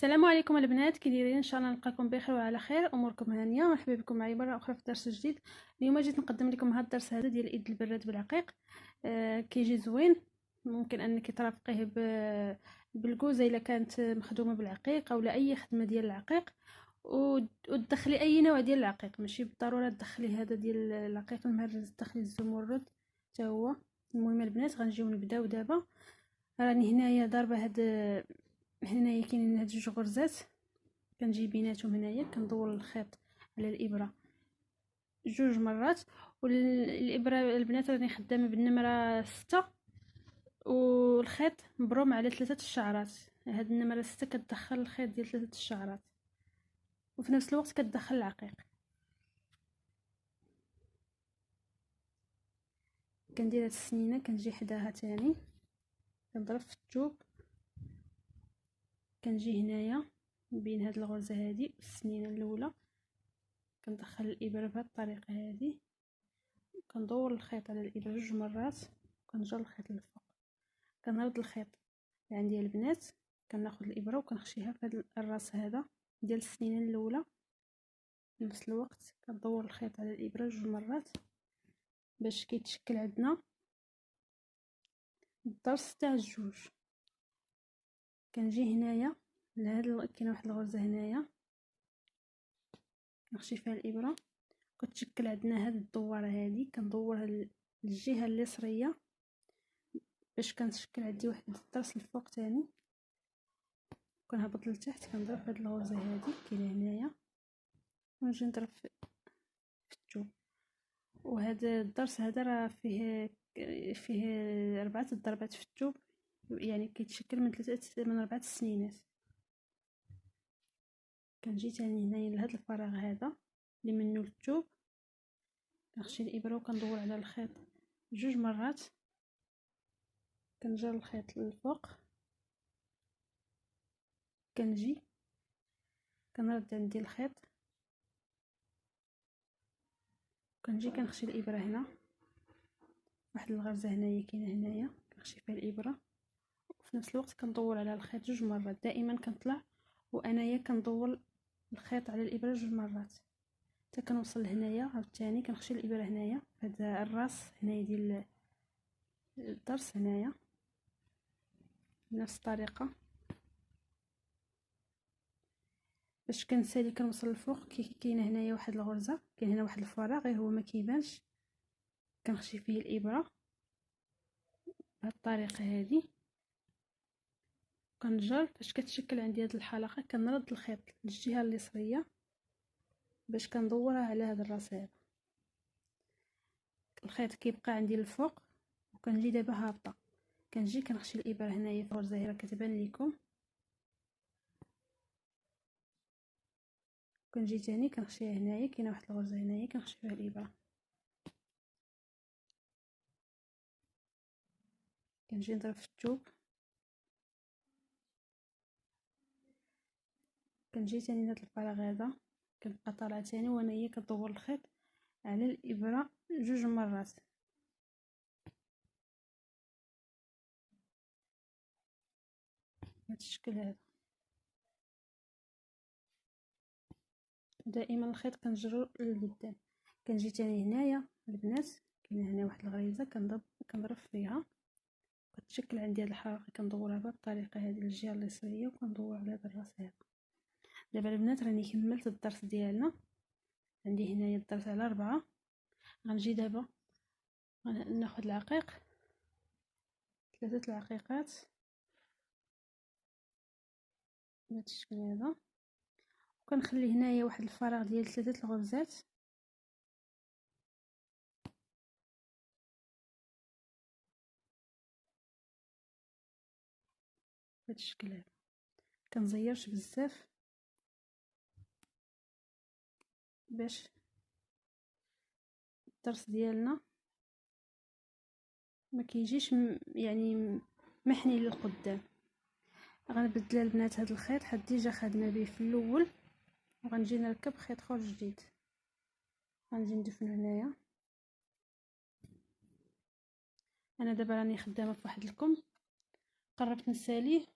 السلام عليكم البنات، كي دايرين؟ ان شاء الله نلقاكم بخير وعلى خير، اموركم هانيه. مرحبا بكم معي مره اخرى في درس جديد. اليوم جيت نقدم لكم هذا الدرس هذا ديال ايد البراد بالعقيق. كيجي زوين، ممكن انك ترافقيه بالكوزه الا كانت مخدومه بالعقيق او اي خدمه ديال العقيق، وتدخلي اي نوع ديال العقيق، ماشي بالضروره تدخلي هذا ديال العقيق المهرز، تدخلي الزمرد حتى هو. المهم البنات غنجيو نبداو دابا. راني هنايا ضاربه هنايا كاينين هاد جوج غرزات، كنجي بيناتهم هنايا كندور الخيط على الابره جوج مرات. والابره البنات راني خدامه بالنمره 6، والخيط مبروم على 3 الشعرات. هاد النمره 6 كتدخل الخيط ديال 3 الشعرات، وفي نفس الوقت كتدخل العقيق. كندير هاد السنينه، كنجي حداها تاني كنضرب في الثوب، كنجي هنايا بين هاد الغرزه هادي السنينه الاولى، كندخل الابره بهاد الطريقه هادي، كندور الخيط على الابره جوج مرات، كنجر الخيط للفوق، كنرد الخيط عندي البنات، كناخذ الابره وكنخشيها في هذا الراس هذا ديال السنينه الاولى. في نفس الوقت كندور الخيط على الابره جوج مرات باش كيتشكل عندنا الضرس تاع الجوج. كنجي هنايا لهاد كاينه واحد الغرزه هنايا، كنخشي فيها الابره، كتشكل عندنا هاد الدواره هادي، كندورها للجهه اليسريه باش كنشكل عندي واحد الضرس الفوق تاني، كنهبط لتحت، كنضرب هاد الغرزه هادي كاينه هنايا ونجي نضرب في الثوب. وهذا الضرس هذا راه فيه 4 ضربات في الثوب، يعني كيتشكل من 4 سنينات. كنجي تاني هنايا لهاد الفراغ هذا اللي منه الثوب، كنخشي الابره وكندور على الخيط جوج مرات، كنجر الخيط للفوق، كنجي كنرد عندي الخيط، كنجي كنخشي الابره هنا واحد الغرزه هنايا كاينه هنايا، كنخشي فيها الابره، وفي نفس الوقت كندور على الخيط جوج مرات. دائما كنطلع وانايا كندور الخيط على الابره جوج مرات حتى كنوصل لهنايا. عاوتاني كنخشي الابره هنايا في هذا الراس هنايا ديال الضرس هنايا بنفس الطريقه باش كنسالي كنوصل للفوق. كاينه هنايا واحد الغرزه، كاين هنا واحد الفراغ غير هو ما كيبانش، كنخشي فيه الابره بهذه الطريقه هذه، كنجر. فاش كتشكل عندي هذه الحلقه كنرد الخيط للجهه اليسريه باش كندورها على هذا الراس هذا. الخيط كيبقى عندي للفوق، وكنجي دابا هابطه، كنجي كنخشي الابره هنايا في الغرزه هنا كتبان لكم، كنجي تاني كنخشيها هنايا، كاينه واحد الغرزه هنايا كنخشي فيها الابره، كنجي نضرب في الثوب، كنجي تاني لهاد الفراغ هذا، كنبقى طالعه تاني وانايا كدور الخيط على الابره جوج مرات. بهذا الشكل هذا دائما الخيط كنجرو للقدام. كنجي تاني هنايا البنات، كاينه هنا واحد الغريزه كنضرب فيها، كتشكل عندي هاد الحلقه، كندورها بهاد الطريقه هذه للجهه اليسريه وكندور على هذا الراس هذا. دابا البنات راني كملت الدرس ديالنا، عندي هنايا الدرس على 4. غنجي دابا ناخذ العقيق، 3 العقيقات بهذا الشكل هذا، وكنخلي هنايا واحد الفراغ ديال 3 الغرزات، بهذا الشكل هذا. كنزيرش بزاف باش الدرس ديالنا ما كيجيش يعني محني للقدام. غنبدل البنات هذا الخيط حد ديجا خدمه به في الاول، وغنجي نركب خيط اخر جديد، غنجي ندفن هنايا. انا دابا راني خدامه في واحد الكم، قربت نساليه،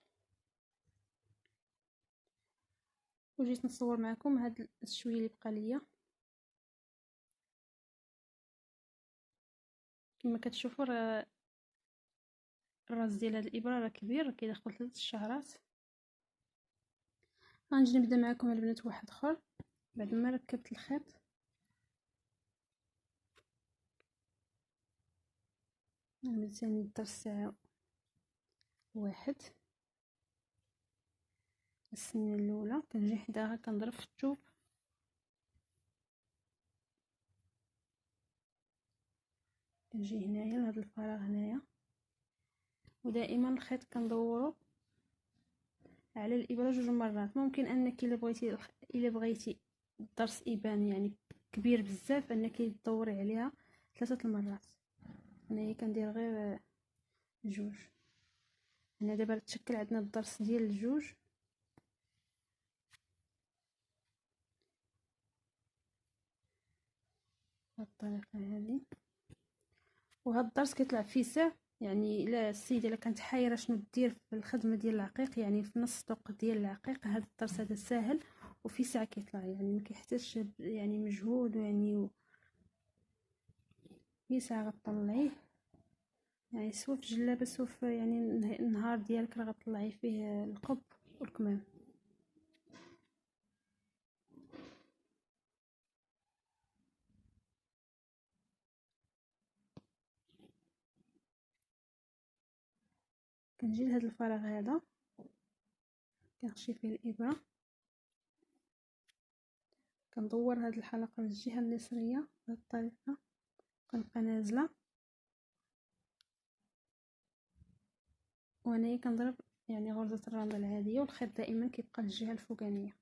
وجيت نصور معكم هاد الشويه اللي بقى ليا. كما كتشوفوا راه الراس ديال هاد الابره راه كبير، كيدخل 3 الشهرات. غنجي نبدا معكم البنات واحد اخر بعد ما ركبت الخيط. نعمل ثاني الدرس تاع واحد. السنه الاولى كنجي حداها كنضرب في الثوب، كنجي هنايا لهاد الفراغ هنايا، ودائما الخيط كندورو على الابره 2 مرات. ممكن انك الا بغيتي الضرس يبان يعني كبير بزاف انك تدوري عليها 3 المرات. انايا كندير غير 2. هنا دابا تشكل عندنا الضرس ديال 2 بالطريقه هذه. وهذا الدرس كيطلع فيه ساع، يعني الا السيده الا كانت حايره شنو دير في الخدمه ديال العقيق، يعني في نص طوق ديال العقيق، هذا الدرس هذا ساهل وفي ساعه كيطلع، يعني ما كيحتاجش يعني مجهود، يعني في ساعه غطلعيه، يعني سوا في جلابه سوا في يعني النهار ديالك راه غطلعي فيه القب والكمام. كنجي لهاد الفراغ هذا كنخشي فيه الابره، كندور هاد الحلقه للجهه اليسريه بهاد الطريقه، كنبقى نازله وانايا كنضرب يعني غرزه الرمله العاديه، والخيط دائما كيبقى للجهه الفوقانيه.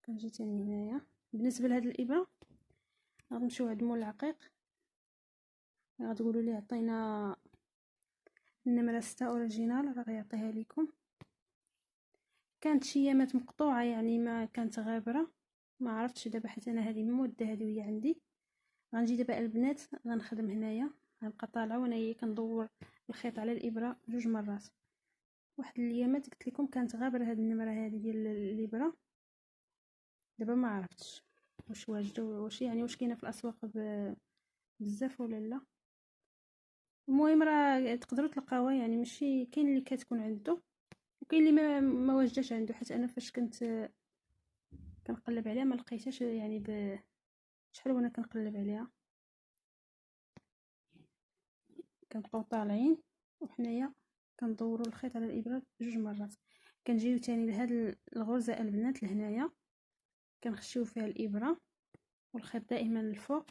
كنجي تاني هنايا. بالنسبه لهاد الابره غنمشيو عند مول العقيق، غتقولوا لي عطينا النمره 6 اوريجينال، راه غيعطيها لكم. كانت شيامات مقطوعه يعني ما كانت غابره، ما عرفتش دابا حيت انا هذه مده هذه وهي عندي. غنجي دابا البنات غنخدم هنايا، غنبقى طالعه وانايا كندور الخيط على الابره 2 مرات. واحد الايامات قلت لكم كانت غابره هذه النمره هذه ديال الابره، دابا ما عرفتش واش واجده واش يعني واش كاينه في الاسواق بزاف ولا لا. المهم راه تقدروا تلقاوها، يعني ماشي كاين اللي كتكون عنده وكاين اللي ما واجداش عنده، حيت انا فاش كنت كنقلب عليها ما لقيتهاش، يعني شحال وانا كنقلب عليها كنبقاو طالعين وحنايا كندوروا الخيط على الابره 2 مرات. كنجيو تاني لهاد الغرزه البنات لهنايا، كنخشيو فيها الابره والخيط دائما للفوق،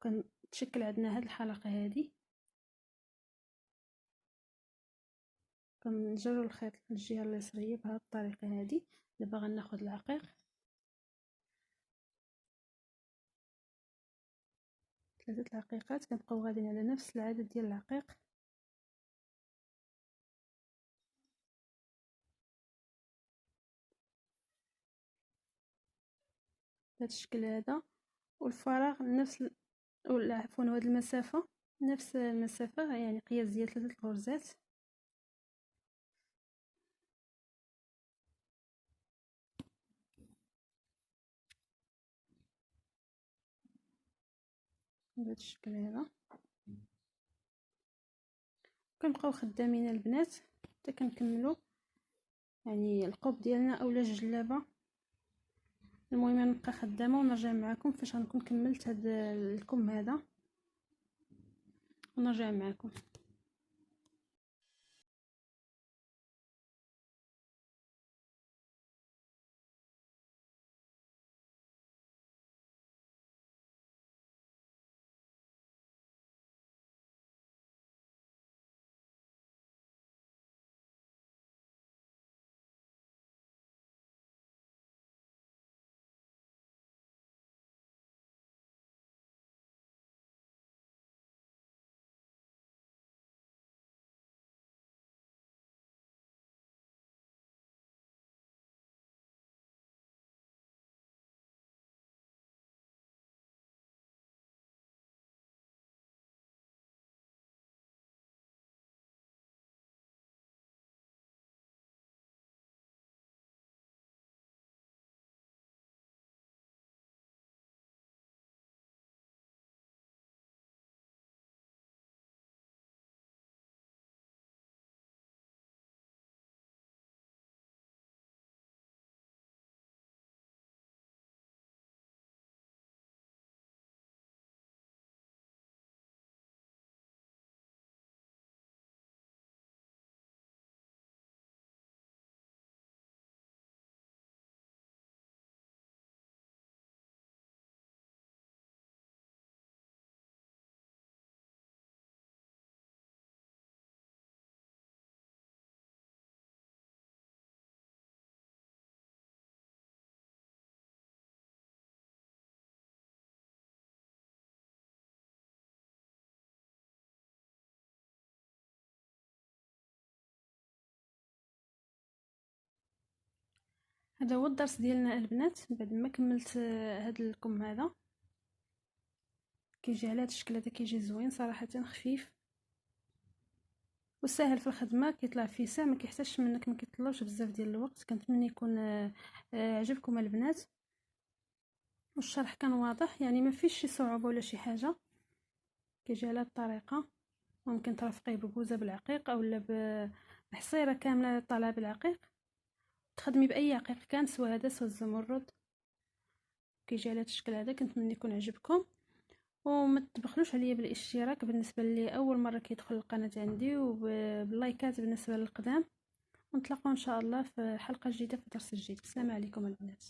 كنتشكل عندنا هاد الحلقه هذه، كنجروا الخيط للجهه اليسريه بهذه الطريقه هذه. دابا غناخذ العقيق 3 العقيقات، كنبقاو غاديين على نفس العدد ديال العقيق. بهذا الشكل هذا، والفراغ نفس ولا عفوا هاد المسافه نفس المسافه، يعني قياس ديال 3 الغرزات. بهذا الشكل هذا كنبقاو خدامين البنات حتى كنكملوا يعني القوب ديالنا اولا الجلابه. المهم نبقى خدامه ونرجع معكم فاش غنكون كملت هذا الكم هذا ونرجع معكم. هذا هو الدرس ديالنا البنات. بعد ما كملت هذا الكم هذا كيجي على هذا الشكل هذا، كيجي زوين صراحه، خفيف وسهل في الخدمه، كيطلع فيه ساعه، ما كيحتاجش منك، ما كيطلبش بزاف ديال الوقت. كنتمنى يكون عجبكم البنات، والشرح كان واضح، يعني ما فيش شي صعوبه ولا شي حاجه. كيجي على هذه الطريقه، ممكن ترفقيه ببوزه بالعقيق اولا بحصيره كامله طالعه بالعقيق، تخدمي باي عقيق كان، سواء هذا سواء الزمرد. كيجي على هذا الشكل هذا. كنتمنى يكون عجبكم، وما تبخلوش عليا بالاشتراك بالنسبه لي اول مره كيدخل القناه عندي، وباللايكات بالنسبه للقدام. ونتلاقاو ان شاء الله في حلقه جديده في درس جديد. السلام عليكم البنات.